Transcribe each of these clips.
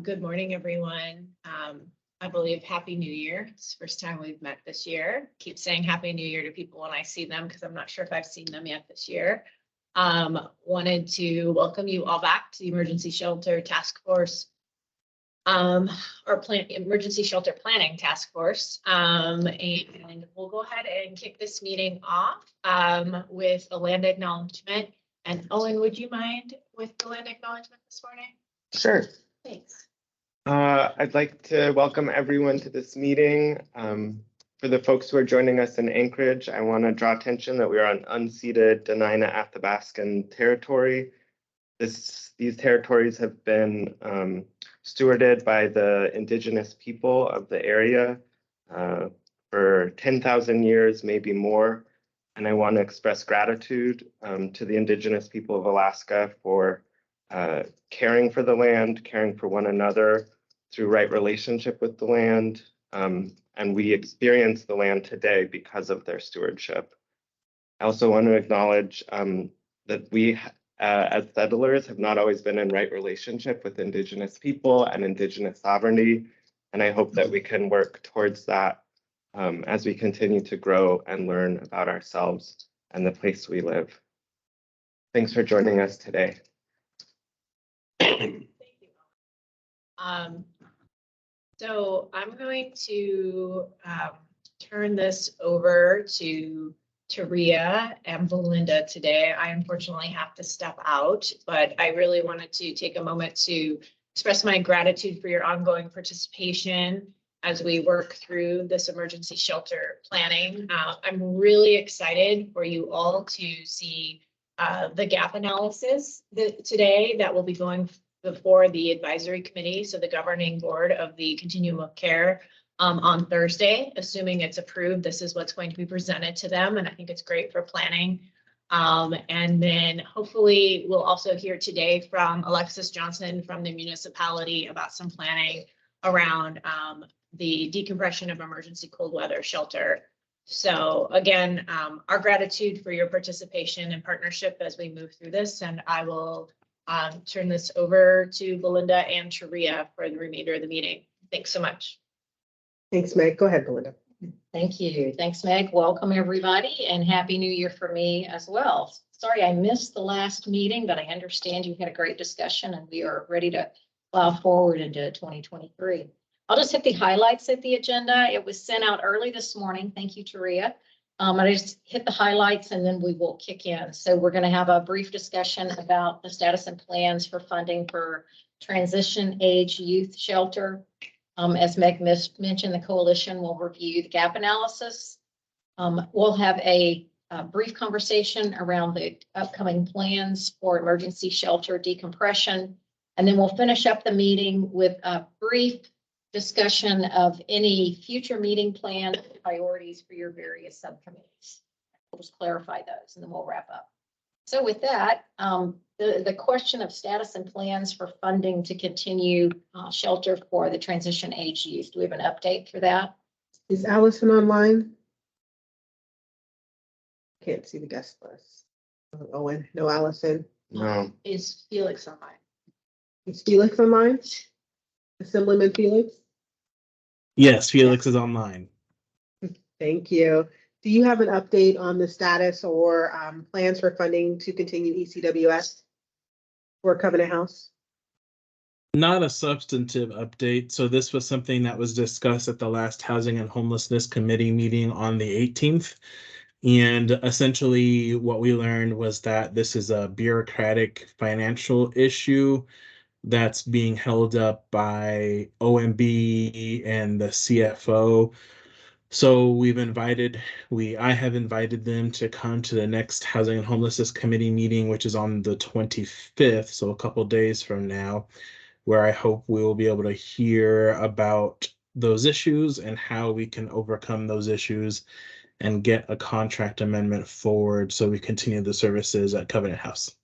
Good morning, everyone. I believe Happy New Year. It's the first time we've met this year. Keep saying Happy New Year to people when I see them because I'm not sure if I've seen them yet this year. Wanted to welcome you all back to the Emergency Shelter Task Force, Emergency Shelter Planning Task Force. And we'll go ahead and kick this meeting off with a land acknowledgement. And Owen, would you mind with the land acknowledgement this morning? Sure. Thanks. I'd like to welcome everyone to this meeting. For the folks who are joining us in Anchorage, I want to draw attention that we are on unceded Dena'ina Athabascan territory. These territories have been stewarded by the indigenous people of the area for 10,000 years, maybe more. And I want to express gratitude to the indigenous people of Alaska for caring for the land, caring for one another through right relationship with the land. And we experience the land today because of their stewardship. I also want to acknowledge that we as settlers have not always been in right relationship with indigenous people and indigenous sovereignty. And I hope that we can work towards that as we continue to grow and learn about ourselves and the place we live. Thanks for joining us today. Thank you. So I'm going to turn this over to Taria and Belinda today. I unfortunately have to step out, but I really wanted to take a moment to express my gratitude for your ongoing participation as we work through this emergency shelter planning. I'm really excited for you all to see the gap analysis today that will be going before the advisory committee, so the governing board of the continuum of care on Thursday. Assuming it's approved, this is what's going to be presented to them, and I think it's great for planning. And then hopefully we'll also hear today from Alexis Johnson from the municipality about some planning around the decompression of emergency cold weather shelter. So again, our gratitude for your participation and partnership as we move through this, and I will turn this over to Belinda and Taria for the remainder of the meeting. Thanks so much. Thanks, Meg. Go ahead, Belinda. Thank you. Thanks, Meg. Welcome, everybody, and Happy New Year for me as well. Sorry, I missed the last meeting, but I understand you had a great discussion and we are ready to plow forward into 2023. I'll just hit the highlights of the agenda. It was sent out early this morning. Thank you, Taria. I just hit the highlights and then we will kick in. So we're going to have a brief discussion about the status and plans for funding for transition age youth shelter. As Meg mentioned, the coalition will review the gap analysis. We'll have a brief conversation around the upcoming plans for emergency shelter decompression. And then we'll finish up the meeting with a brief discussion of any future meeting plans and priorities for your various subcommittees. We'll just clarify those and then we'll wrap up. So with that, the question of status and plans for funding to continue shelter for the transition age youth. Do we have an update for that? Is Allison online? Can't see the guest list. Owen, no Allison. No. Is Felix online? Is Felix online? Assemblyman Felix? Yes, Felix is online. Thank you. Do you have an update on the status or plans for funding to continue ECWS or Covenant House? Not a substantive update. So this was something that was discussed at the last Housing and Homelessness Committee meeting on the 18th. And essentially what we learned was that this is a bureaucratic financial issue that's being held up by OMB and the CFO. So I have invited them to come to the next Housing and Homelessness Committee meeting, which is on the 25th, so a couple days from now, where I hope we will be able to hear about those issues and how we can overcome those issues and get a contract amendment forward so we continue the services at Covenant House.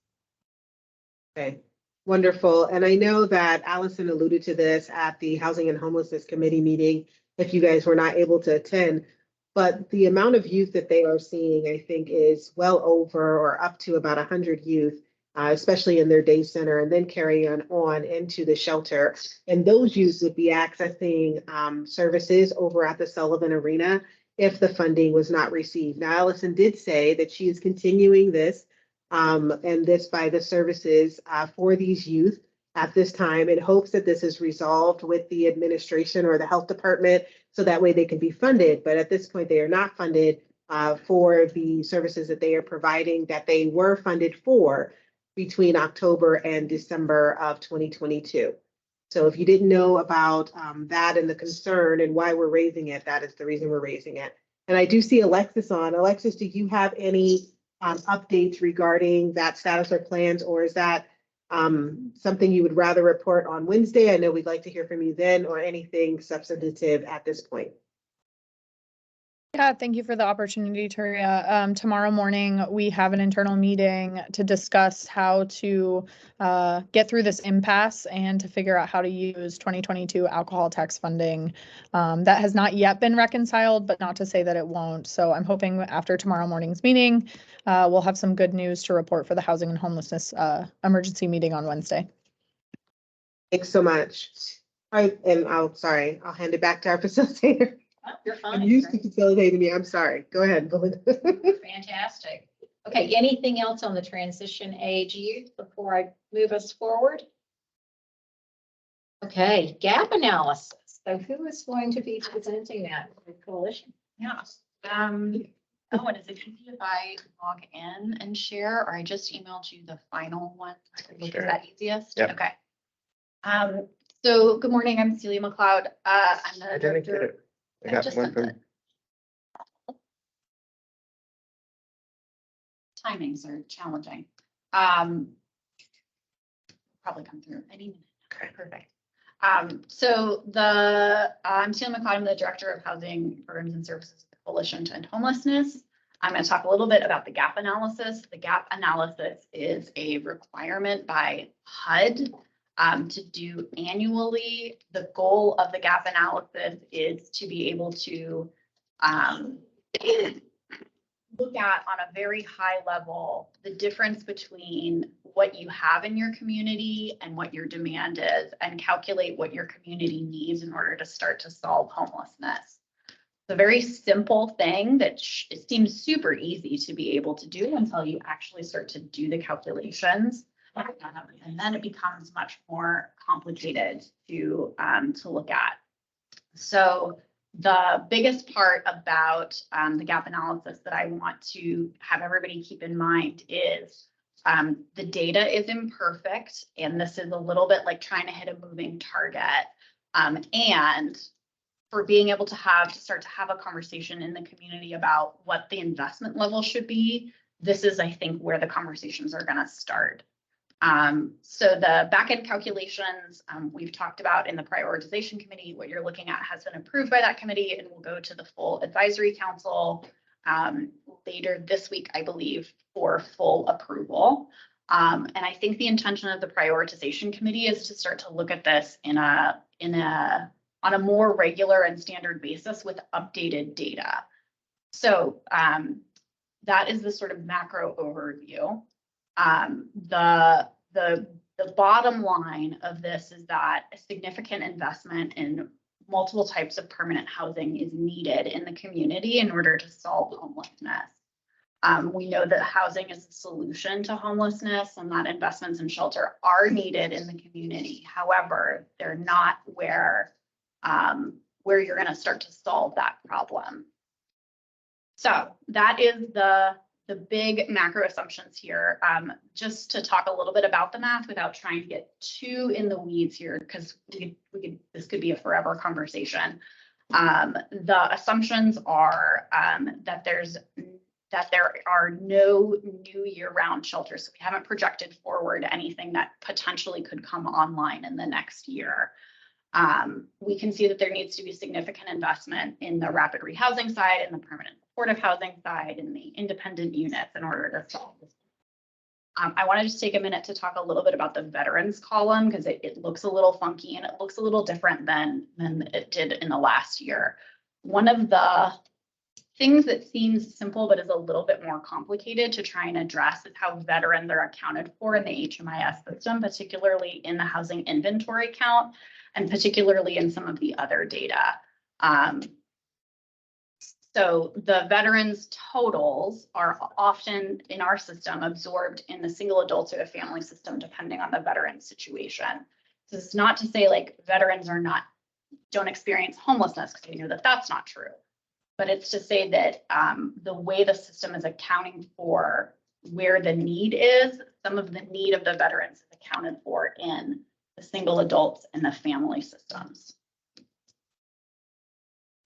Okay, wonderful. And I know that Allison alluded to this at the Housing and Homelessness Committee meeting, if you guys were not able to attend, but the amount of youth that they are seeing, I think, is well over or up to about 100 youth especially in their day center, and then carry on into the shelter. And those youths would be accessing services over at the Sullivan Arena if the funding was not received. Now, Allison did say that she is continuing this and this by the services for these youth at this time in hopes that this is resolved with the administration or the health department so that way they can be funded. But at this point, they are not funded for the services that they are providing that they were funded for between October and December of 2022. So if you didn't know about that and the concern and why we're raising it, that is the reason we're raising it. And I do see Alexis on. Alexis, do you have any updates regarding that status or plans, or is that something you would rather report on Wednesday? I know we'd like to hear from you then, or anything substantive at this point. Yeah, thank you for the opportunity, Turia. Tomorrow morning, we have an internal meeting to discuss how to get through this impasse and to figure out how to use 2022 alcohol tax funding. That has not yet been reconciled, but not to say that it won't. So I'm hoping after tomorrow morning's meeting, we'll have some good news to report for the housing and homelessness emergency meeting on Wednesday. Thanks so much. I'll hand it back to our facilitator. Oh, you're fine. I'm used to facilitating me. I'm sorry. Go ahead, Belinda. Fantastic. Okay, anything else on the transition age youth before I move us forward? Okay, gap analysis. So who is going to be presenting that for the coalition? Yes. And is it easy if I log in and share, or I just emailed you the final one? Is Sure. that easiest? Yep. Okay. So good morning, I'm Celia McLeod. I'm the I didn't get director. it. I got just one sent from, it. Timings are challenging. Probably come through any minute. Okay. Perfect. So I'm Celia McLeod, I'm the Director of Housing Programs and Services at the Coalition to End Homelessness. I'm going to talk a little bit about the gap analysis. The gap analysis is a requirement by HUD to do annually. The goal of the gap analysis is to be able to look at on a very high level the difference between what you have in your community and what your demand is, and calculate what your community needs in order to start to solve homelessness. It's a very simple thing that it seems super easy to be able to do until you actually start to do the calculations. And then it becomes much more complicated to look at. So the biggest part about the gap analysis that I want to have everybody keep in mind is the data is imperfect, and this is a little bit like trying to hit a moving target. And for being able to start to have a conversation in the community about what the investment level should be, this is, I think, where the conversations are going to start. So the back-end calculations we've talked about in the prioritization committee. What you're looking at has been approved by that committee and will go to the full advisory council later this week, I believe, for full approval. And I think the intention of the prioritization committee is to start to look at this on a more regular and standard basis with updated data. So that is the sort of macro overview. The bottom line of this is that a significant investment in multiple types of permanent housing is needed in the community in order to solve homelessness. We know that housing is a solution to homelessness, and that investments in shelter are needed in the community. However, they're not where you're going to start to solve that problem. So that is the big macro assumptions here. Just to talk a little bit about the math without trying to get too in the weeds here, because this could be a forever conversation. The assumptions are that there are no new year-round shelters. So we haven't projected forward anything that potentially could come online in the next year. We can see that there needs to be significant investment in the rapid rehousing side, and the permanent supportive housing side, and the independent units in order to solve this. I want to just take a minute to talk a little bit about the veterans column, because it looks a little funky and it looks a little different than it did in the last year. One of the things that seems simple but is a little bit more complicated to try and address is how veterans are accounted for in the HMIS system, particularly in the housing inventory count and particularly in some of the other data. So the veterans totals are often in our system absorbed in the single adults or the family system, depending on the veteran situation. So it's not to say like veterans don't experience homelessness, because we know that that's not true. But it's to say that the way the system is accounting for where the need is, some of the need of the veterans is accounted for in the single adults and the family systems.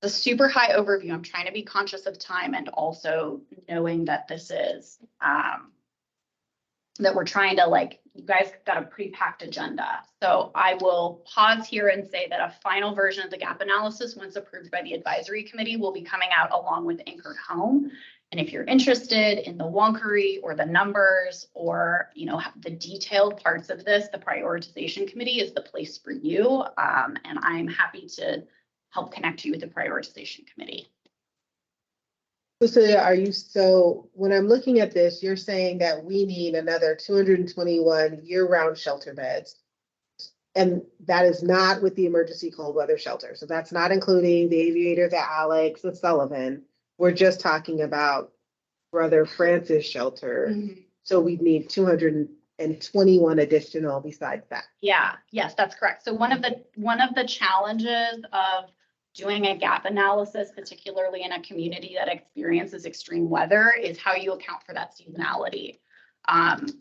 The super high overview, I'm trying to be conscious of time and also knowing that this is, that we're trying to like, you guys got a pretty packed agenda. So I will pause here and say that a final version of the gap analysis, once approved by the advisory committee, will be coming out along with Anchored Home. And if you're interested in the wonkery or the numbers or, you know, the detailed parts of this, the prioritization committee is the place for you. And I'm happy to help connect you with the prioritization committee. So so when I'm looking at this, you're saying that we need another 221 year-round shelter beds. And that is not with the emergency cold weather shelter. So that's not including the Aviator, the Alex, the Sullivan. We're just talking about Brother Francis shelter. Mm-hmm. So we need 221 additional besides that. Yeah, yes, that's correct. So one of the challenges of doing a gap analysis, particularly in a community that experiences extreme weather, is how you account for that seasonality.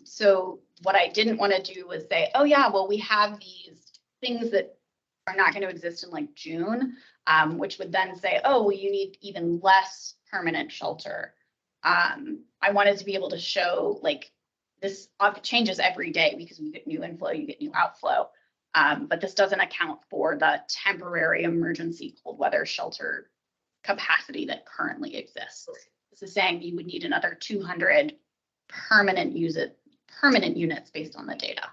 So what I didn't want to do was say, oh yeah, well, we have these things that are not going to exist in like June, which would then say, oh, well, you need even less permanent shelter. I wanted to be able to show like this changes every day because we get new inflow, you get new outflow. But this doesn't account for the temporary emergency cold weather shelter capacity that currently exists. This is saying you would need another 200 permanent units based on the data.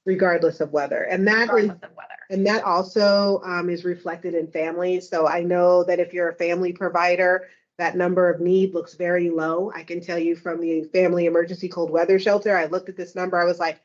Regardless of weather. And that is, Regardless of weather. and that also is reflected in families. So I know that if you're a family provider, that number of need looks very low. I can tell you from the family emergency cold weather shelter, I looked at this number, I was like,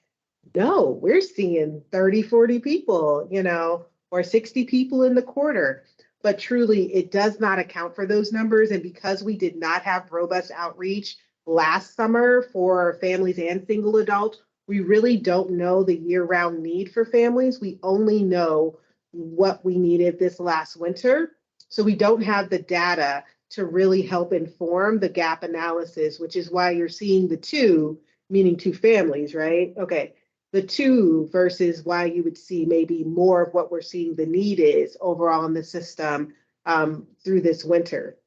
no, we're seeing 30, 40 people, you know, or 60 people in the quarter. But truly, it does not account for those numbers. And because we did not have robust outreach last summer for families and single adults, we really don't know the year-round need for families. We only know what we needed this last winter. So we don't have the data to really help inform the gap analysis, which is why you're seeing the two, meaning two families, right? Okay. The two versus why you would see maybe more of what we're seeing the need is overall in the system through this winter.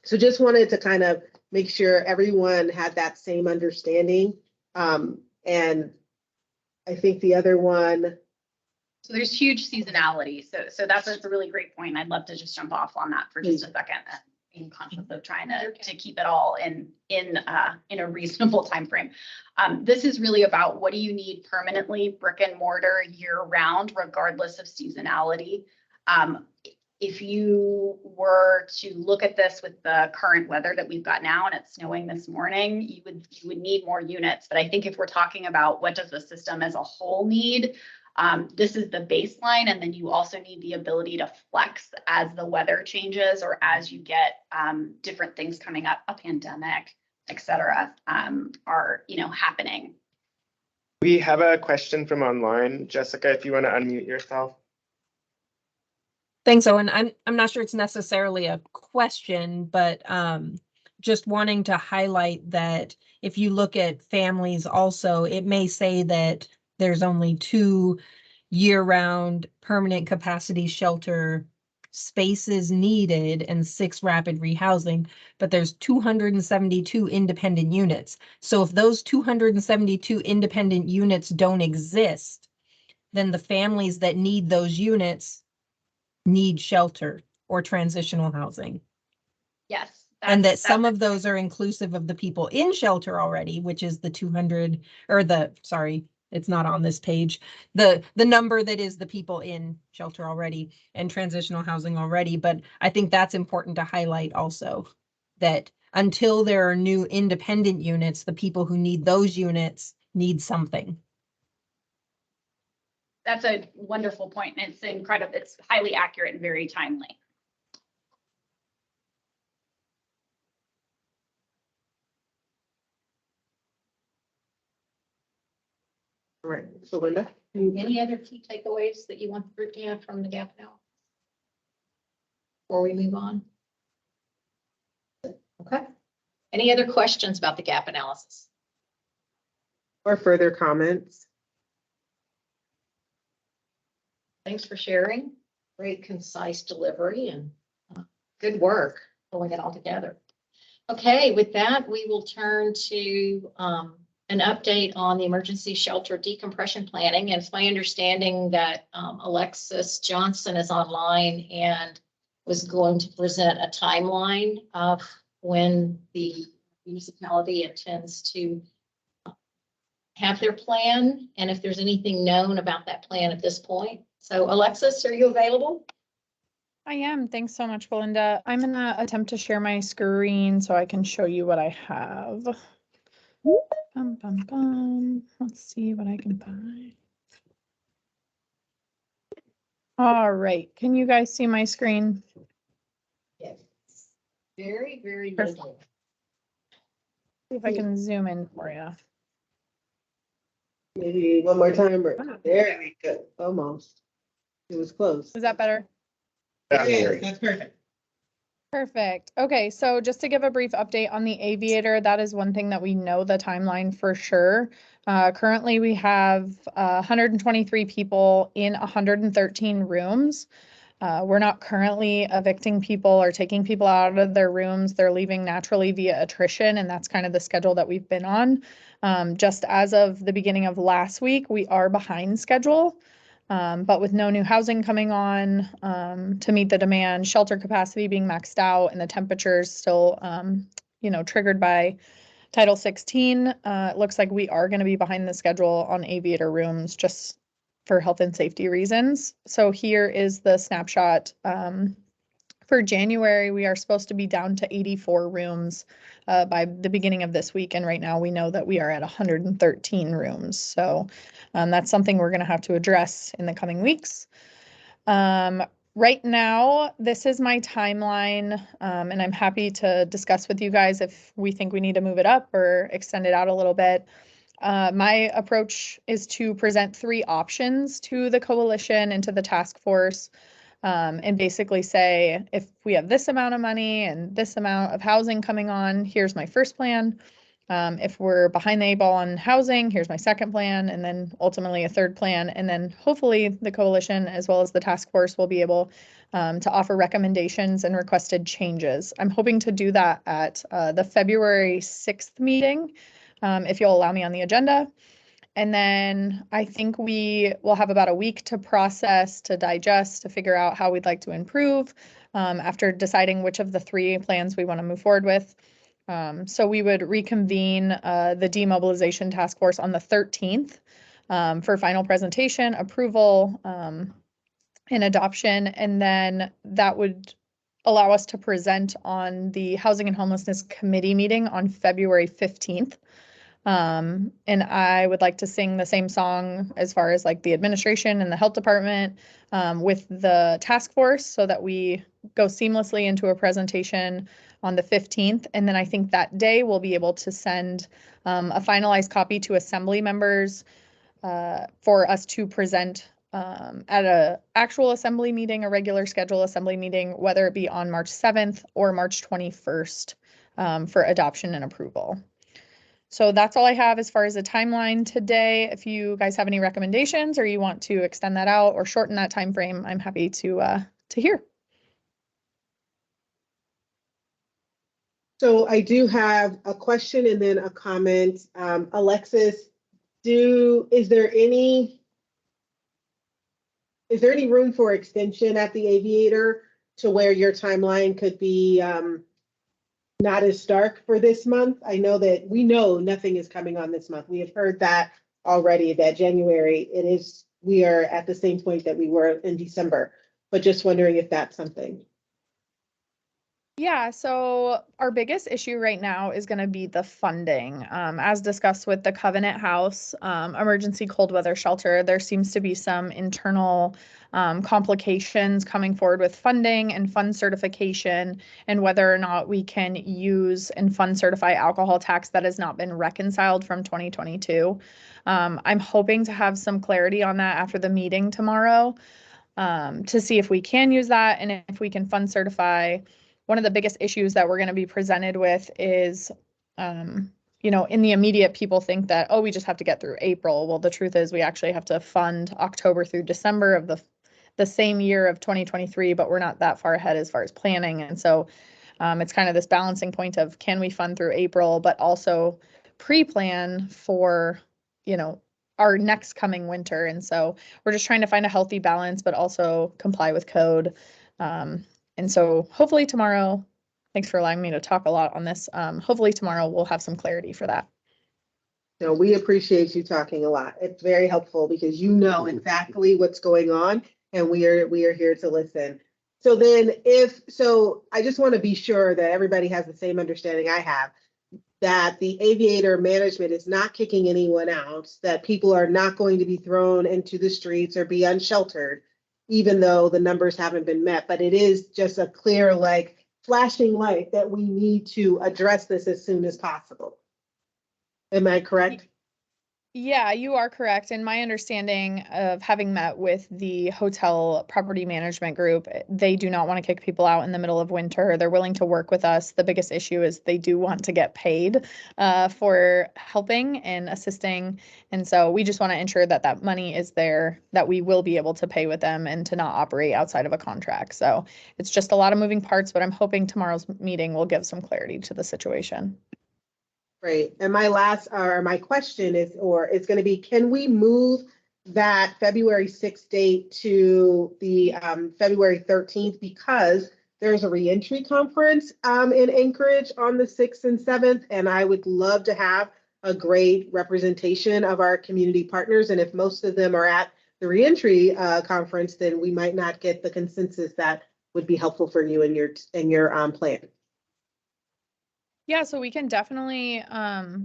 So just wanted to kind of make sure everyone had that same understanding. And I think the other one. So there's huge seasonality. So that's a really great point. I'd love to just jump off on that for just a second. Being conscious of trying to keep it all in a reasonable time frame. This is really about what do you need permanently, brick and mortar, year round, regardless of seasonality. If you were to look at this with the current weather that we've got now, and it's snowing this morning, you would need more units. But I think if we're talking about what does the system as a whole need, this is the baseline, and then you also need the ability to flex as the weather changes or as you get different things coming up, a pandemic, et cetera, are happening. We have a question from online. Jessica, if you want to unmute yourself. Thanks, Owen. I'm not sure it's necessarily a question, but just wanting to highlight that if you look at families also, it may say that there's only 2 year-round permanent capacity shelter spaces needed and 6 rapid rehousing, but there's 272 independent units. So if those 272 independent units don't exist, then the families that need those units need shelter or transitional housing. Yes. And that some of those are inclusive of the people in shelter already, which is the 200 or it's not on this page, the number that is the people in shelter already and transitional housing already. But I think that's important to highlight also. that until there are new independent units, the people who need those units need something. That's a wonderful point, and it's incredible. It's highly accurate and very timely. All right, so Linda? Any other key takeaways that you want the group to have from the gap analysis? Before we move on? Okay. Any other questions about the gap analysis? Or further comments? Thanks for sharing. Great concise delivery and good work pulling it all together. Okay, with that, we will turn to an update on the emergency shelter decompression planning. And it's my understanding that Alexis Johnson is online and was going to present a timeline of when the municipality intends to have their plan and if there's anything known about that plan at this point. So Alexis, are you available? I am. Thanks so much, Belinda. I'm gonna attempt to share my screen so I can show you what I have. Bum, bum, bum. Let's see what I can find. All right. Can you guys see my screen? Yes. Very, very Perfect. little. See if I can zoom in for you. Maybe one more time. There we go. Almost. It was close. Is that better? Yeah, that's perfect. Perfect. Okay, so just to give a brief update on the Aviator, that is one thing that we know the timeline for sure. Currently, we have 123 people in 113 rooms. We're not currently evicting people or taking people out of their rooms. They're leaving naturally via attrition, and that's kind of the schedule that we've been on. Just as of the beginning of last week, we are behind schedule. But with no new housing coming on to meet the demand, shelter capacity being maxed out, and the temperatures still, triggered by Title 16, it looks like we are going to be behind the schedule on Aviator rooms just for health and safety reasons. So here is the snapshot. For January, we are supposed to be down to 84 rooms by the beginning of this week. And right now we know that we are at 113 rooms. So that's something we're going to have to address in the coming weeks. Right now, this is my timeline, and I'm happy to discuss with you guys if we think we need to move it up or extend it out a little bit. My approach is to present 3 options to the coalition and to the task force, and basically say, if we have this amount of money and this amount of housing coming on, here's my first plan. If we're behind the 8 ball on housing, here's my second plan, and then ultimately a third plan. And then hopefully the coalition as well as the task force will be able to offer recommendations and requested changes. I'm hoping to do that at the February 6th meeting, if you'll allow me on the agenda. And then I think we will have about a week to process, to digest, to figure out how we'd like to improve after deciding which of the 3 plans we want to move forward with. So we would reconvene the demobilization task force on the 13th for final presentation, approval, and adoption. And then that would allow us to present on the Housing and Homelessness Committee meeting on February 15th. And I would like to sing the same song as far as like the administration and the health department with the task force so that we go seamlessly into a presentation on the 15th. And then I think that day we'll be able to send a finalized copy to assembly members for us to present at a actual assembly meeting, a regular schedule assembly meeting, whether it be on March 7th or March 21st for adoption and approval. So that's all I have as far as the timeline today. If you guys have any recommendations or you want to extend that out or shorten that time frame, I'm happy to hear. So I do have a question and then a comment. Alexis, is there any room for extension at the Aviator to where your timeline could be not as stark for this month? I know that we know nothing is coming on this month. We have heard that already, that January, we are at the same point that we were in December, but just wondering if that's something. Yeah, so our biggest issue right now is going to be the funding. As discussed with the Covenant House emergency cold weather shelter, there seems to be some internal complications coming forward with funding and fund certification, and whether or not we can use and fund certify alcohol tax that has not been reconciled from 2022. I'm hoping to have some clarity on that after the meeting tomorrow, to see if we can use that and if we can fund certify. One of the biggest issues that we're going to be presented with is, in the immediate, people think that, oh, we just have to get through April. Well, the truth is we actually have to fund October through December of the same year of 2023, but we're not that far ahead as far as planning. And so it's kind of this balancing point of, can we fund through April, but also pre-plan for, our next coming winter. And so we're just trying to find a healthy balance, but also comply with code. And so hopefully tomorrow, thanks for allowing me to talk a lot on this. Hopefully tomorrow we'll have some clarity for that. No, we appreciate you talking a lot. It's very helpful because you know exactly what's going on, and we are here to listen. So then I just want to be sure that everybody has the same understanding I have, that the aviator management is not kicking anyone out, that people are not going to be thrown into the streets or be unsheltered, even though the numbers haven't been met. But it is just a clear, like, flashing light that we need to address this as soon as possible. Am I correct? Yeah, you are correct. And my understanding of having met with the hotel property management group, they do not want to kick people out in the middle of winter. They're willing to work with us. The biggest issue is they do want to get paid for helping and assisting. And so we just want to ensure that that money is there, that we will be able to pay with them and to not operate outside of a contract. So it's just a lot of moving parts, but I'm hoping tomorrow's meeting will give some clarity to the situation. Great. And my question is, it's going to be, can we move that February 6th date to the February 13th, because there's a reentry conference in Anchorage on the 6th and 7th, and I would love to have a great representation of our community partners. And if most of them are at the reentry conference, then we might not get the consensus that would be helpful for you in your plan. Yeah, so we can definitely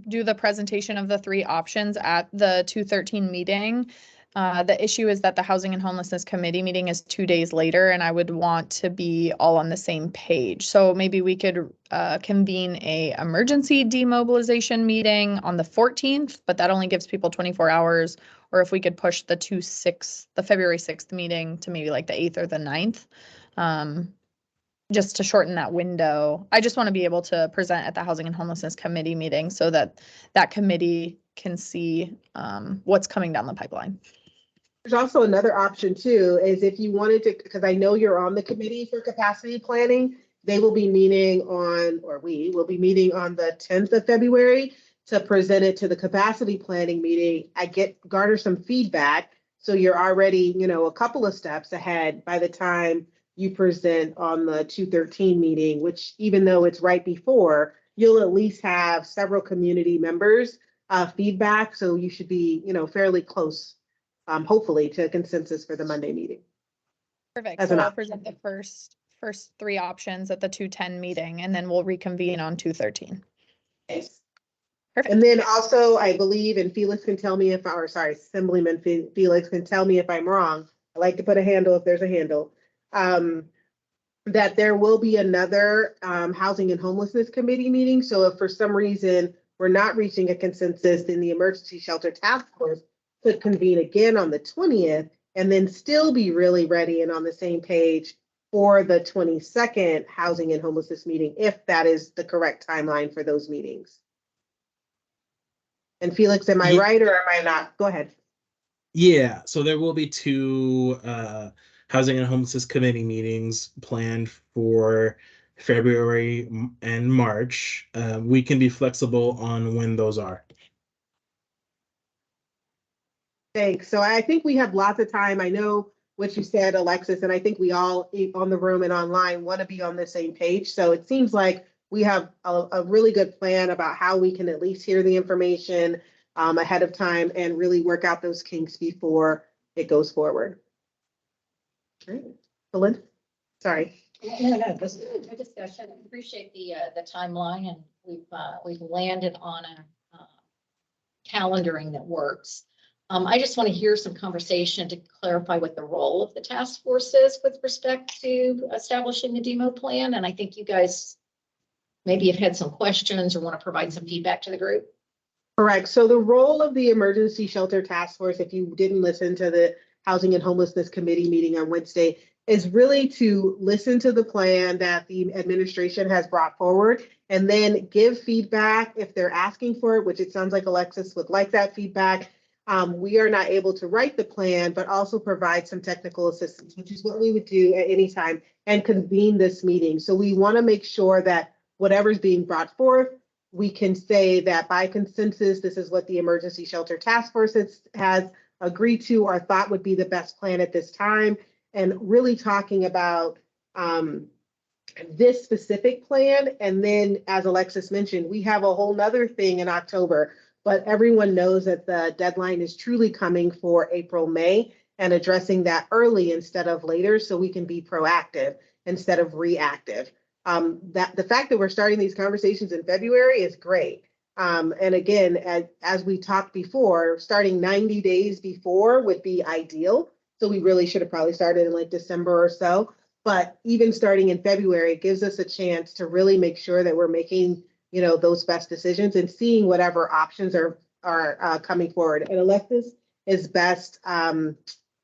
do the presentation of the 3 options at the 2/13 meeting. The issue is that the Housing and Homelessness Committee meeting is 2 days later, and I would want to be all on the same page. So maybe we could convene a emergency demobilization meeting on the 14th, but that only gives people 24 hours. Or if we could push the February 6th meeting to maybe like the 8th or the 9th. Just to shorten that window. I just want to be able to present at the Housing and Homelessness Committee meeting so that that committee can see what's coming down the pipeline. There's also another option too, is if you wanted to, because I know you're on the committee for capacity planning, we will be meeting on the 10th of February to present it to the capacity planning meeting. Garner some feedback. So you're already, a couple of steps ahead by the time you present on the 2/13 meeting, which, even though it's right before, you'll at least have several community members feedback. So you should be, fairly close, hopefully, to a consensus for the Monday meeting. Perfect. So I'll present the first 3 options at the 2/10 meeting, and then we'll reconvene on 2/13. Yes. Perfect. And then also, I believe, and Felix can tell me Assemblyman Felix can tell me if I'm wrong. I like to put a handle if there's a handle. That there will be another Housing and Homelessness Committee meeting. So if for some reason we're not reaching a consensus, then the Emergency Shelter Task Force could convene again on the 20th and then still be really ready and on the same page for the 22nd Housing and Homelessness meeting, if that is the correct timeline for those meetings. And Felix, am I right or am I not? Go ahead. Yeah, so there will be 2 Housing and Homelessness Committee meetings planned for February and March. We can be flexible on when those are. Thanks. So I think we have lots of time. I know what you said, Alexis, and I think we all on the room and online want to be on the same page. So it seems like we have a really good plan about how we can at least hear the information ahead of time and really work out those kinks before it goes forward. All right. Belinda? Sorry. No, this is a good discussion. I appreciate the timeline, and we've landed on a calendaring that works. I just want to hear some conversation to clarify what the role of the task force is with respect to establishing the demo plan. And I think you guys maybe have had some questions or want to provide some feedback to the group. Correct. So the role of the Emergency Shelter Task Force, if you didn't listen to the Housing and Homelessness Committee meeting on Wednesday, is really to listen to the plan that the administration has brought forward and then give feedback if they're asking for it, which it sounds like Alexis would like that feedback. We are not able to write the plan, but also provide some technical assistance, which is what we would do at any time, and convene this meeting. So we want to make sure that whatever's being brought forth, we can say that by consensus, this is what the Emergency Shelter Task Force has agreed to or thought would be the best plan at this time. And really talking about this specific plan. And then, as Alexis mentioned, we have a whole nother thing in October, but everyone knows that the deadline is truly coming for April, May, and addressing that early instead of later so we can be proactive instead of reactive. That the fact that we're starting these conversations in February is great. And again, as we talked before, starting 90 days before would be ideal. So we really should have probably started in like December or so. But even starting in February, it gives us a chance to really make sure that we're making, you know, those best decisions and seeing whatever options are coming forward. And Alexis is best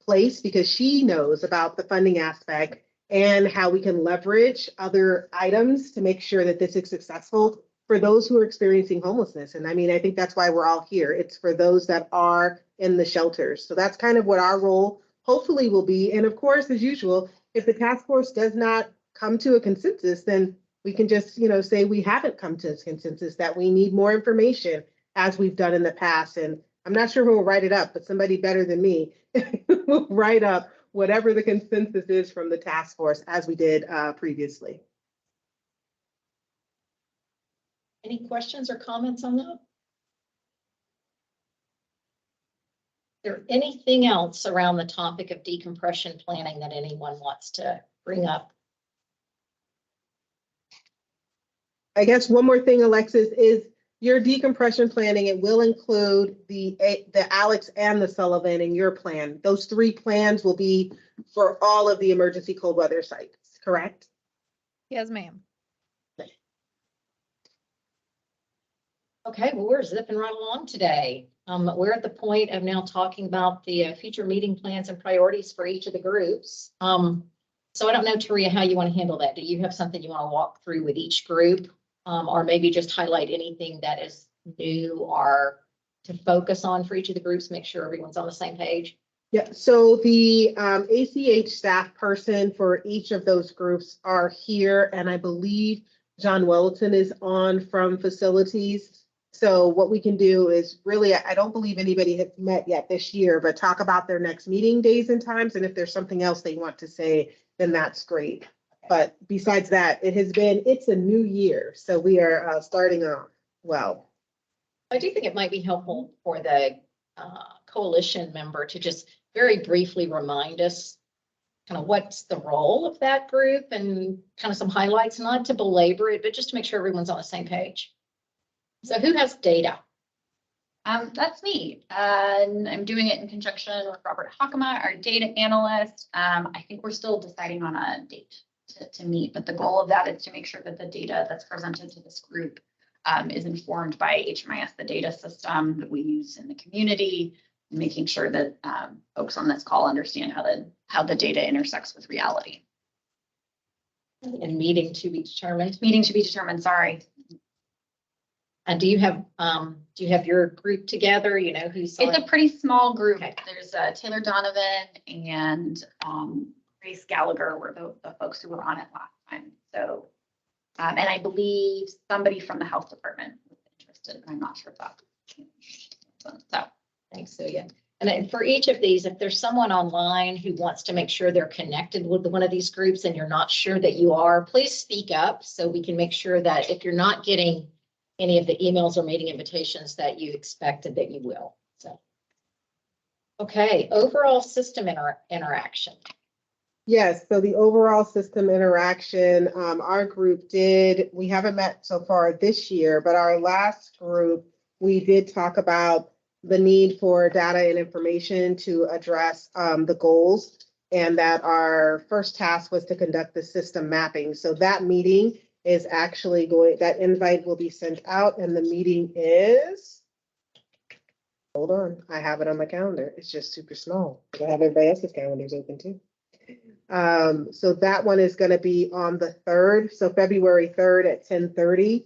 placed because she knows about the funding aspect and how we can leverage other items to make sure that this is successful for those who are experiencing homelessness. And I mean, I think that's why we're all here. It's for those that are in the shelters. So that's kind of what our role hopefully will be. And of course, as usual, if the task force does not come to a consensus, then we can just, you know, say we haven't come to a consensus, that we need more information as we've done in the past. And I'm not sure who will write it up, but somebody better than me will write up whatever the consensus is from the task force as we did previously. Any questions or comments on that? Is there anything else around the topic of decompression planning that anyone wants to bring up? I guess one more thing, Alexis, is your decompression planning. It will include the Alex and the Sullivan in your plan. Those 3 plans will be for all of the emergency cold weather sites, correct? Yes, ma'am. Okay, well, we're zipping right along today. We're at the point of now talking about the future meeting plans and priorities for each of the groups. So I don't know, Taria, how you want to handle that. Do you have something you want to walk through with each group? Or maybe just highlight anything that is new or to focus on for each of the groups, make sure everyone's on the same page? Yeah, so the ACH staff person for each of those groups are here, and I believe John Welton is on from facilities. So what we can do is really, I don't believe anybody has met yet this year, but talk about their next meeting days and times. And if there's something else they want to say, then that's great. But besides that, it's a new year. So we are starting off well. I do think it might be helpful for the coalition member to just very briefly remind us kind of what's the role of that group and kind of some highlights, not to belabor it, but just to make sure everyone's on the same page. So who has data? That's me. And I'm doing it in conjunction with Robert Hakama, our data analyst. I think we're still deciding on a date to meet, but the goal of that is to make sure that the data that's presented to this group is informed by HMIS, the data system that we use in the community, making sure that folks on this call understand how the data intersects with reality. And meeting to be determined. Meeting to be determined, sorry. And do you have your group together? You know who's It's a pretty small group. Okay. There's Taylor Donovan and Grace Gallagher were the folks who were on it last time. So, and I believe somebody from the health department was interested. I'm not sure if that changed. So thanks, Celia. And then for each of these, if there's someone online who wants to make sure they're connected with one of these groups and you're not sure that you are, please speak up so we can make sure that if you're not getting any of the emails or meeting invitations that you expected, that you will. So, okay, overall system interaction. Yes, so the overall system interaction, our group we haven't met so far this year, but our last group, we did talk about the need for data and information to address the goals, and that our first task was to conduct the system mapping. So that meeting is actually that invite will be sent out, and the meeting is, hold on, I have it on my calendar. It's just super small. I have everybody else's calendars open too. So that one is going to be on the 3rd, so February 3rd at 10:30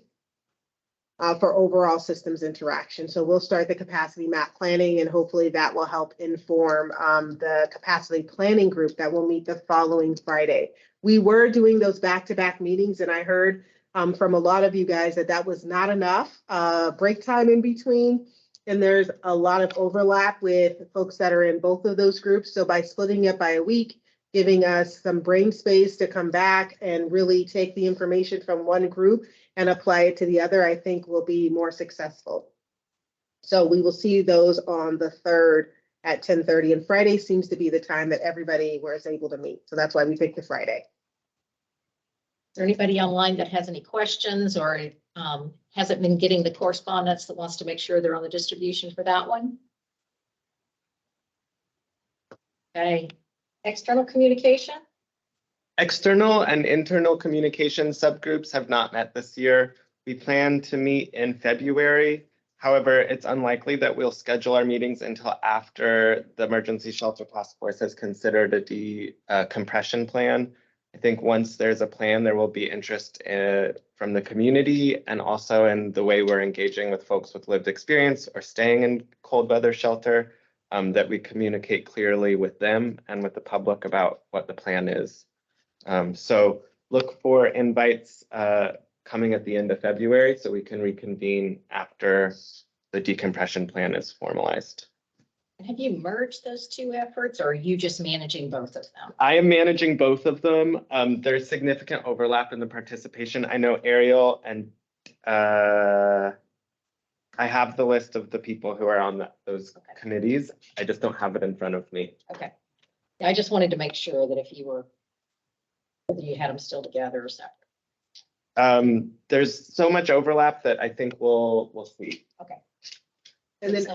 for overall systems interaction. So we'll start the capacity map planning, and hopefully that will help inform the capacity planning group that will meet the following Friday. We were doing those back-to-back meetings, and I heard from a lot of you guys that was not enough break time in between. And there's a lot of overlap with folks that are in both of those groups. So by splitting it by a week, giving us some brain space to come back and really take the information from one group and apply it to the other, I think will be more successful. So we will see those on the 3rd at 10:30, and Friday seems to be the time that everybody was able to meet. So that's why we picked the Friday. Is there anybody online that has any questions or hasn't been getting the correspondence that wants to make sure they're on the distribution for that one? Okay, external communication? External and internal communication subgroups have not met this year. We plan to meet in February. However, it's unlikely that we'll schedule our meetings until after the Emergency Shelter Task Force has considered a decompression plan. I think once there's a plan, there will be interest from the community and also in the way we're engaging with folks with lived experience or staying in cold weather shelter, that we communicate clearly with them and with the public about what the plan is. So look for invites coming at the end of February so we can reconvene after the decompression plan is formalized. Have you merged those two efforts, or are you just managing both of them? I am managing both of them. There's significant overlap in the participation. I know Ariel and I have the list of the people who are on those committees. I just don't have it in front of me. Okay. I just wanted to make sure that if you were, whether you had them still together or separate. There's so much overlap that I think we'll see. Okay. And then,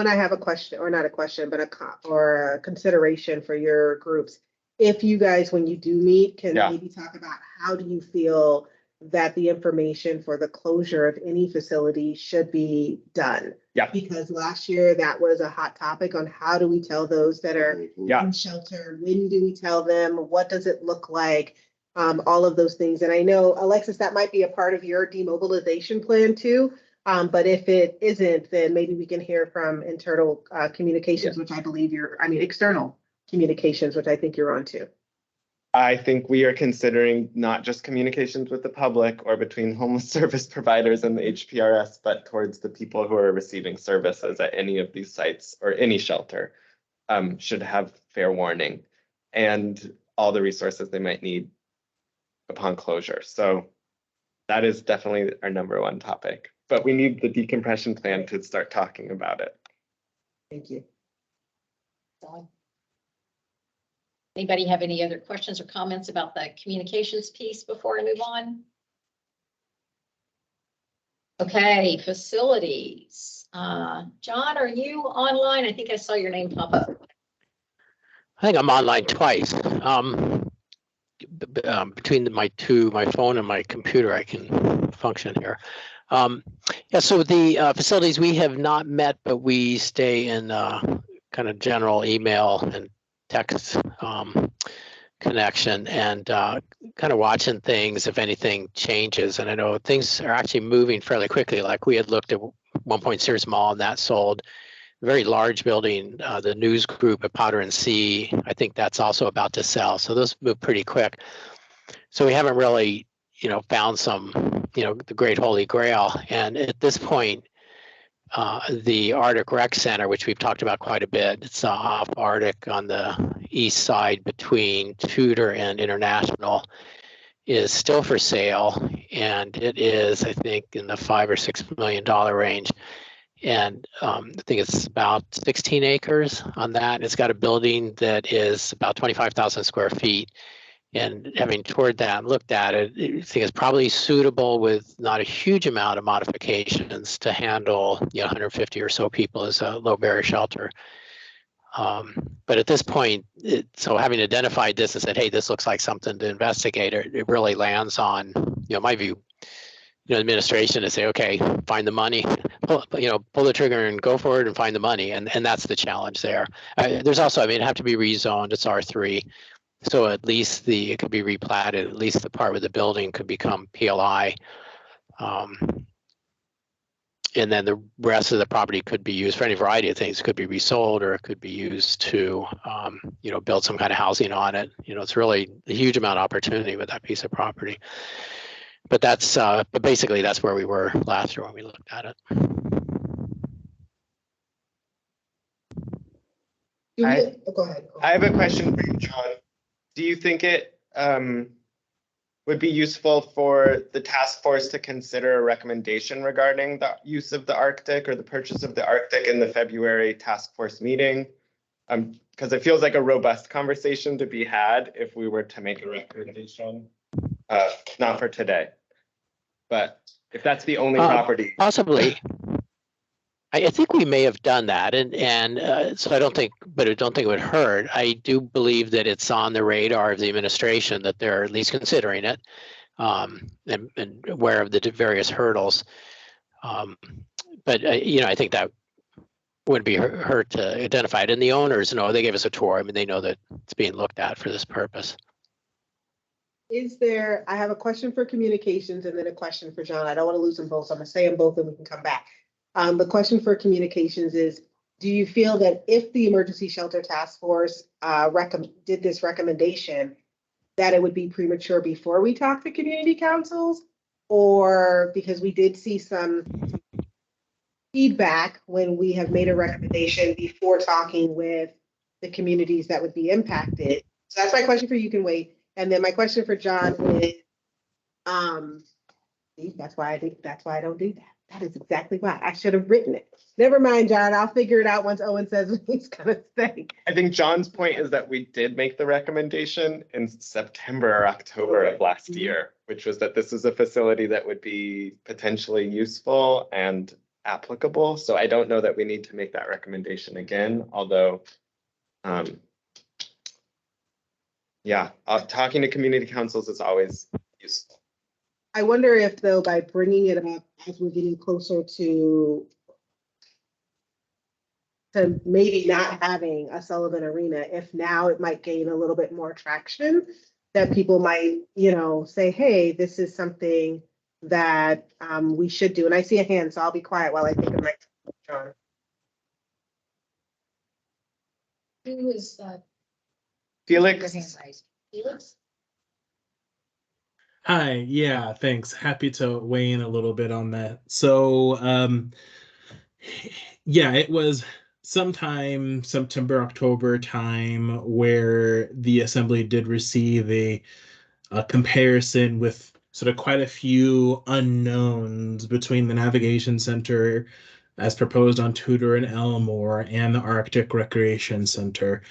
I have a question, or not a question, but a consideration for your groups. If you guys, when you do meet, can maybe talk about how do you feel that the information for the closure of any facility should be done? Yeah. Because last year that was a hot topic on how do we tell those that are in shelter? When do we tell them? What does it look like? All of those things. And I know, Alexis, that might be a part of your demobilization plan too. But if it isn't, then maybe we can hear from internal communications, which I believe external communications, which I think you're on to. I think we are considering not just communications with the public or between homeless service providers and the HPRS, but towards the people who are receiving services at any of these sites or any shelter should have fair warning and all the resources they might need upon closure. So that is definitely our #1 topic. But we need the decompression plan to start talking about it. Thank you. Anybody have any other questions or comments about the communications piece before I move on? Okay, facilities. John, are you online? I think I saw your name pop up. I think I'm online twice. Between my phone and my computer, I can function here. So the facilities, we have not met, but we stay in kind of general email and text connection and kind of watching things if anything changes. And I know things are actually moving fairly quickly. Like we had looked at One Point Sears Mall, and that sold. Very large building, the news group at Powder and Sea. I think that's also about to sell. So those move pretty quick. So we haven't really, found some, the great holy grail. And at this point, the Arctic Rec Center, which we've talked about quite a bit, it's off Arctic on the east side between Tudor and International, is still for sale. And it is, I think, in the $5 or $6 million range. And I think it's about 16 acres on that. It's got a building that is about 25,000 square feet. And having toured that and looked at it, I think it's probably suitable with not a huge amount of modifications to handle 150 or so people as a low barrier shelter. But at this point, so having identified this and said, hey, this looks like something to investigate, it really lands on, my view, administration to say, okay, find the money, pull the trigger and go for it and find the money. And that's the challenge there. There's also, it'd have to be rezoned. It's R3. So at least it could be replatted, at least the part with the building could become PLI. And then the rest of the property could be used for any variety of things. It could be resold, or it could be used to, build some kind of housing on it. It's really a huge amount of opportunity with that piece of property. But but basically that's where we were last year when we looked at it. Go ahead. I have a question for you, John. Do you think it would be useful for the task force to consider a recommendation regarding the use of the Arctic or the purchase of the Arctic in the February task force meeting? Because it feels like a robust conversation to be had if we were to make a recommendation, not for today, but if that's the only property. Possibly. I think we may have done that, and so I don't think it would hurt. I do believe that it's on the radar of the administration, that they're at least considering it, and aware of the various hurdles. But I think that wouldn't be hurt to identify it. And the owners know, they gave us a tour. I mean, they know that it's being looked at for this purpose. I have a question for communications and then a question for John. I don't want to lose them both, so I'm gonna say them both and we can come back. The question for communications is, do you feel that if the Emergency Shelter Task Force did this recommendation, that it would be premature before we talk to community councils? Or because we did see some feedback when we have made a recommendation before talking with the communities that would be impacted. So that's my question for you, can wait. And then my question for John is, that's why I don't do that. That is exactly why. I should have written it. Never mind, John. I'll figure it out once Owen says what he's gonna say. I think John's point is that we did make the recommendation in September or October of last year, which was that this is a facility that would be potentially useful and applicable. So I don't know that we need to make that recommendation again, although, talking to community councils is always useful. I wonder if, though, by bringing it up as we're getting closer to maybe not having a Sullivan Arena, if now it might gain a little bit more traction, that people might, say, hey, this is something that we should do. And I see a hand, so I'll be quiet while I think of my John. Who is Felix? Felix? Hi, yeah, thanks. Happy to weigh in a little bit on that. So, it was sometime September, October time where the Assembly did receive a comparison with sort of quite a few unknowns between the Navigation Center as proposed on Tudor and Elmore and the Arctic Recreation Center.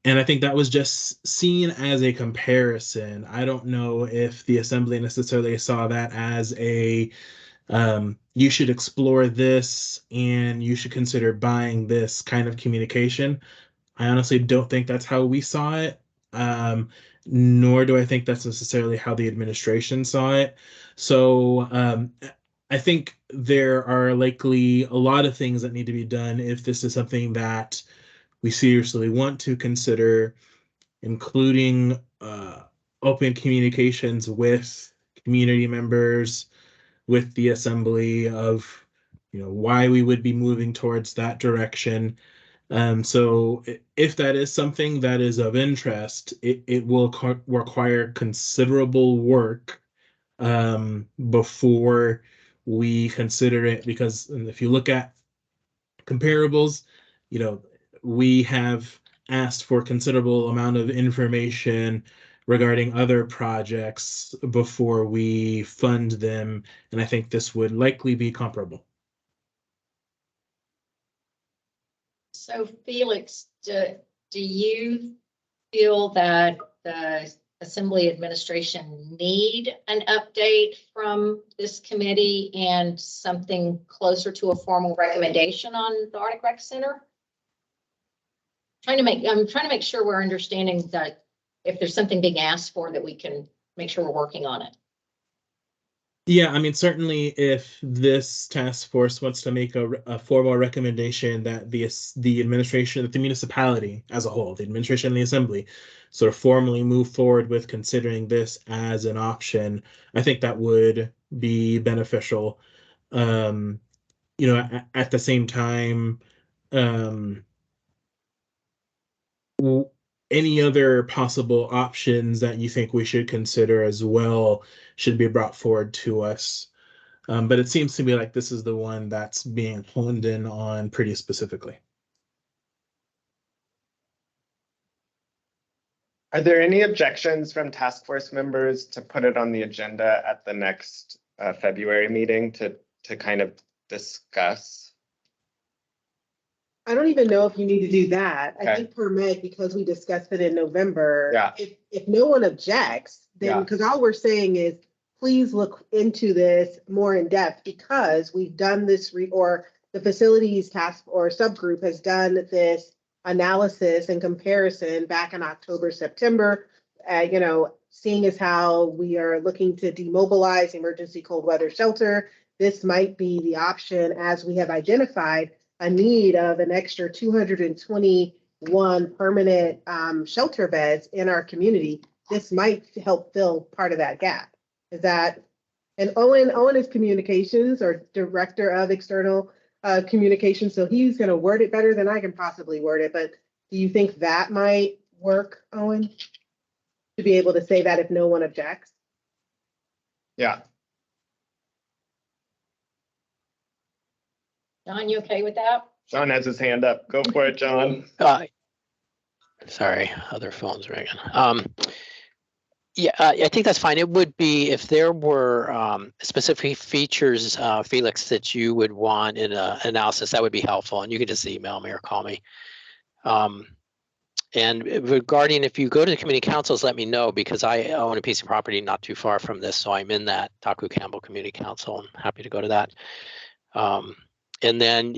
And I think that was just seen as a comparison. I don't know if the Assembly necessarily saw that as you should explore this and you should consider buying this kind of communication. I honestly don't think that's how we saw it, nor do I think that's necessarily how the administration saw it. So I think there are likely a lot of things that need to be done if this is something that we seriously want to consider, including open communications with community members, with the Assembly of, why we would be moving towards that direction. So if that is something that is of interest, it will require considerable work before we consider it, because if you look at comparables, we have asked for considerable amount of information regarding other projects before we fund them, and I think this would likely be comparable. So Felix, do you feel that the Assembly Administration need an update from this committee and something closer to a formal recommendation on the Arctic Rec Center? I'm trying to make sure we're understanding that if there's something being asked for, that we can make sure we're working on it. Yeah, I mean, certainly if this task force wants to make a formal recommendation that the administration, that the municipality as a whole, the administration and the assembly, sort of formally move forward with considering this as an option, I think that would be beneficial. At the same time, any other possible options that you think we should consider as well should be brought forward to us. But it seems to me like this is the one that's being honed in on pretty specifically. Are there any objections from task force members to put it on the agenda at the next February meeting to kind of discuss? I don't even know if you need to do that. Okay. I think per Meg, because we discussed it in November. Yeah. If no one objects, then, Yeah. because all we're saying is, please look into this more in depth, because we've done this or the facilities task or subgroup has done this analysis and comparison back in October, September. Seeing as how we are looking to demobilize emergency cold weather shelter, this might be the option, as we have identified a need of an extra 221 permanent shelter beds in our community. This might help fill part of that gap. Is that, and Owen is communications or director of external communications, so he's going to word it better than I can possibly word it. But do you think that might work, Owen, to be able to say that if no one objects? Yeah. John, you okay with that? John has his hand up. Go for it, John. Sorry, other phones ringing. Yeah, I think that's fine. It would be if there were specific features, Felix, that you would want in an analysis, that would be helpful. And you could just email me or call me. And regarding if you go to the community councils, let me know, because I own a piece of property not too far from this. So I'm in that Taku Campbell Community Council. I'm happy to go to that. And then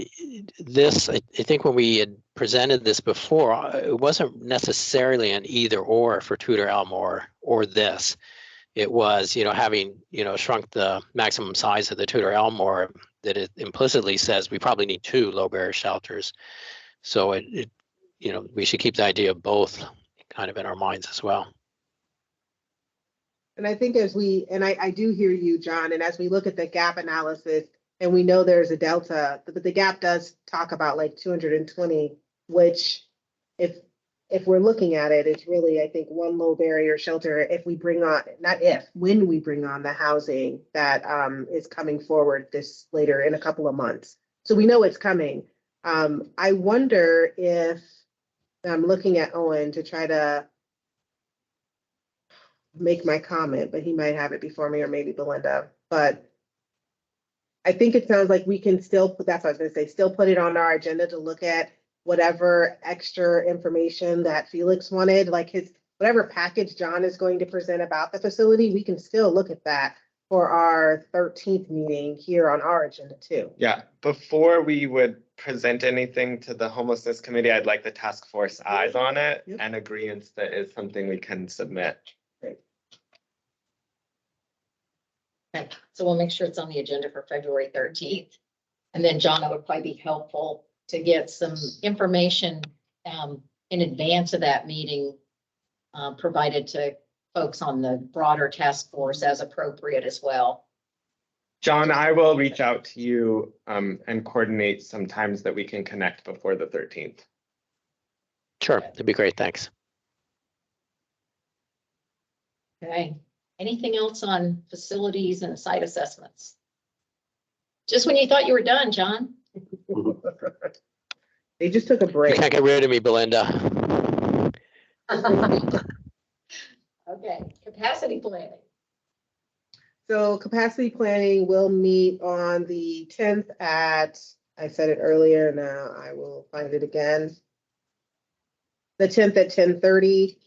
this, I think when we had presented this before, it wasn't necessarily an either or for Tudor Elmore or this. It was, having, shrunk the maximum size of the Tudor Elmore, that it implicitly says we probably need 2 low barrier shelters. So we should keep the idea of both kind of in our minds as well. And I think I do hear you, John, and as we look at the gap analysis, and we know there's a delta, but the gap does talk about like 220, which if we're looking at it, it's really, I think, 1 low barrier shelter when we bring on the housing that is coming forward this later in a couple of months. So we know it's coming. I wonder if, I'm looking at Owen to try to make my comment, but he might have it before me, or maybe Belinda, but I think it sounds like we can still put, that's what I was going to say, still put it on our agenda to look at whatever extra information that Felix wanted, like whatever package John is going to present about the facility, we can still look at that for our 13th meeting here on our agenda too. Yeah, before we would present anything to the homelessness committee, I'd like the task force eyes on it and agreeance that is something we can submit. Okay, so we'll make sure it's on the agenda for February 13th. And then, John, it would probably be helpful to get some information in advance of that meeting provided to folks on the broader task force as appropriate as well. John, I will reach out to you and coordinate some times that we can connect before the 13th. Sure, that'd be great. Thanks. Okay. Anything else on facilities and site assessments? Just when you thought you were done, John. They just took a You break. can't get rid of me, Belinda. Okay, capacity planning. So capacity planning will meet on the 10th at I said it earlier, now I will find it again. The 10th at 10:30,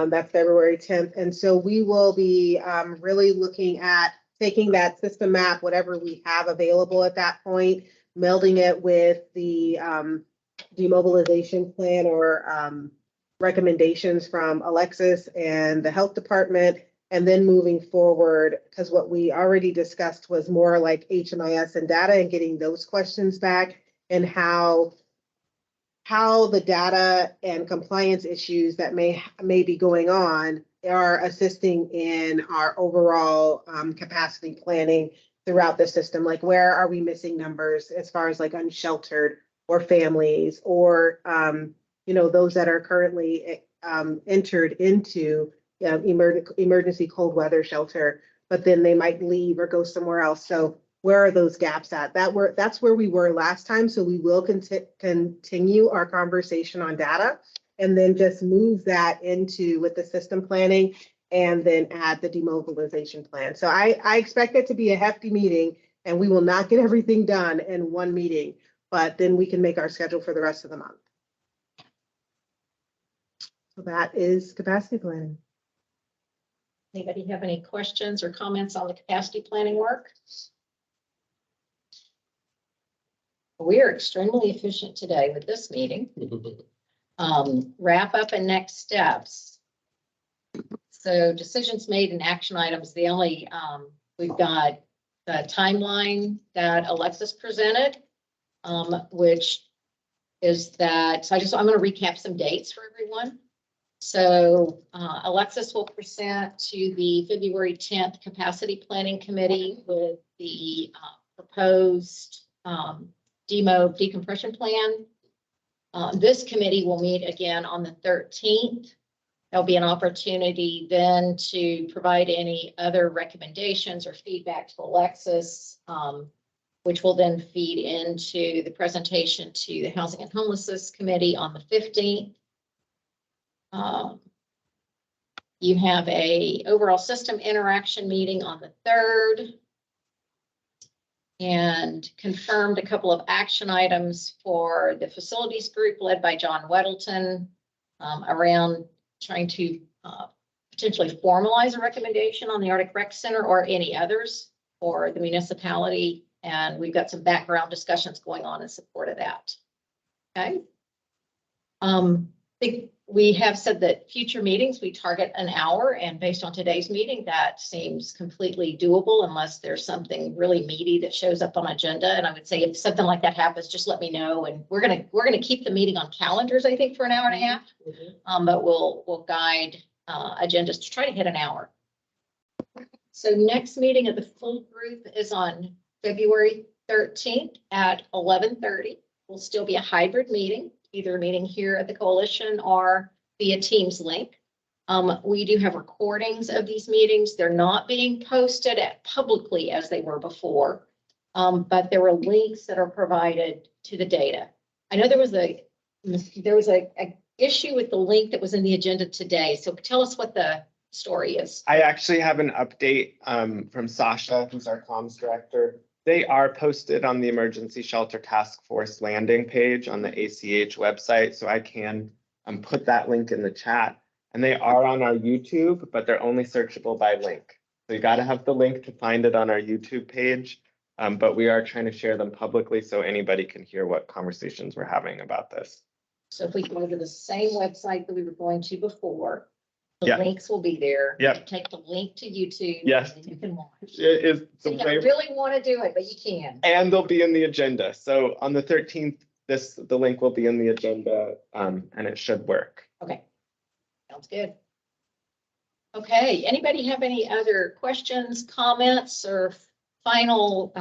that's February 10th. And so we will be really looking at taking that system map, whatever we have available at that point, melding it with the demobilization plan or recommendations from Alexis and the health department, and then moving forward, because what we already discussed was more like HMIS and data and getting those questions back, and how the data and compliance issues that may be going on are assisting in our overall capacity planning throughout the system. Like, where are we missing numbers as far as like unsheltered or families, or those that are currently entered into emergency cold weather shelter, but then they might leave or go somewhere else. So where are those gaps at? That's where we were last time. So we will continue our conversation on data, and then just move that into with the system planning, and then add the demobilization plan. So I expect it to be a hefty meeting, and we will not get everything done in one meeting, but then we can make our schedule for the rest of the month. So that is capacity planning. Anybody have any questions or comments on the capacity planning work? We are extremely efficient today with this meeting. Wrap up and next steps. So decisions made and action items, the only, we've got the timeline that Alexis presented, which is that, so I'm going to recap some dates for everyone. So Alexis will present to the February 10th Capacity Planning Committee with the proposed demo decompression plan. This committee will meet again on the 13th. There'll be an opportunity then to provide any other recommendations or feedback to Alexis, which will then feed into the presentation to the Housing and Homelessness Committee on the 15th. You have a overall system interaction meeting on the 3rd, and confirmed a couple of action items for the facilities group led by John Weddleton around trying to potentially formalize a recommendation on the Arctic Rec Center or any others for the municipality. And we've got some background discussions going on in support of that. Okay. I think we have said that future meetings, we target an hour, and based on today's meeting, that seems completely doable unless there's something really meaty that shows up on agenda. And I would say if something like that happens, just let me know. And we're gonna keep the meeting on calendars, I think, for an hour and a half. But we'll guide agendas to try to hit an hour. So next meeting of the full group is on February 13th at 11:30. Will still be a hybrid meeting, either meeting here at the coalition or via Teams link. We do have recordings of these meetings. They're not being posted publicly as they were before, but there were links that are provided to the data. I know there was a issue with the link that was in the agenda today. So tell us what the story is. I actually have an update from Sasha, who's our comms director. They are posted on the Emergency Shelter Task Force landing page on the ACH website, so I can put that link in the chat. And they are on our YouTube, but they're only searchable by link. So you got to have the link to find it on our YouTube page, but we are trying to share them publicly so anybody can hear what conversations we're having about this. So if we go to the same website that we were going to before, the Yeah. links will be there. Yeah. You take the link to YouTube. Yes. And you can watch. It is So you don't really want to do it, but you can. and they'll be in the agenda. So on the 13th, the link will be in the agenda, and it should work. Okay. Sounds good. Okay, anybody have any other questions, comments, or final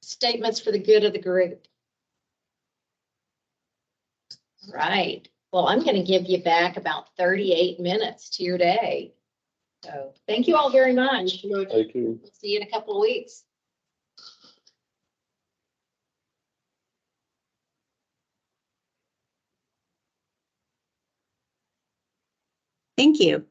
statements for the good of the group? Right. Well, I'm going to give you back about 38 minutes to your day. So thank you all very much. Thank you. We'll see you in a couple of weeks. Thank you.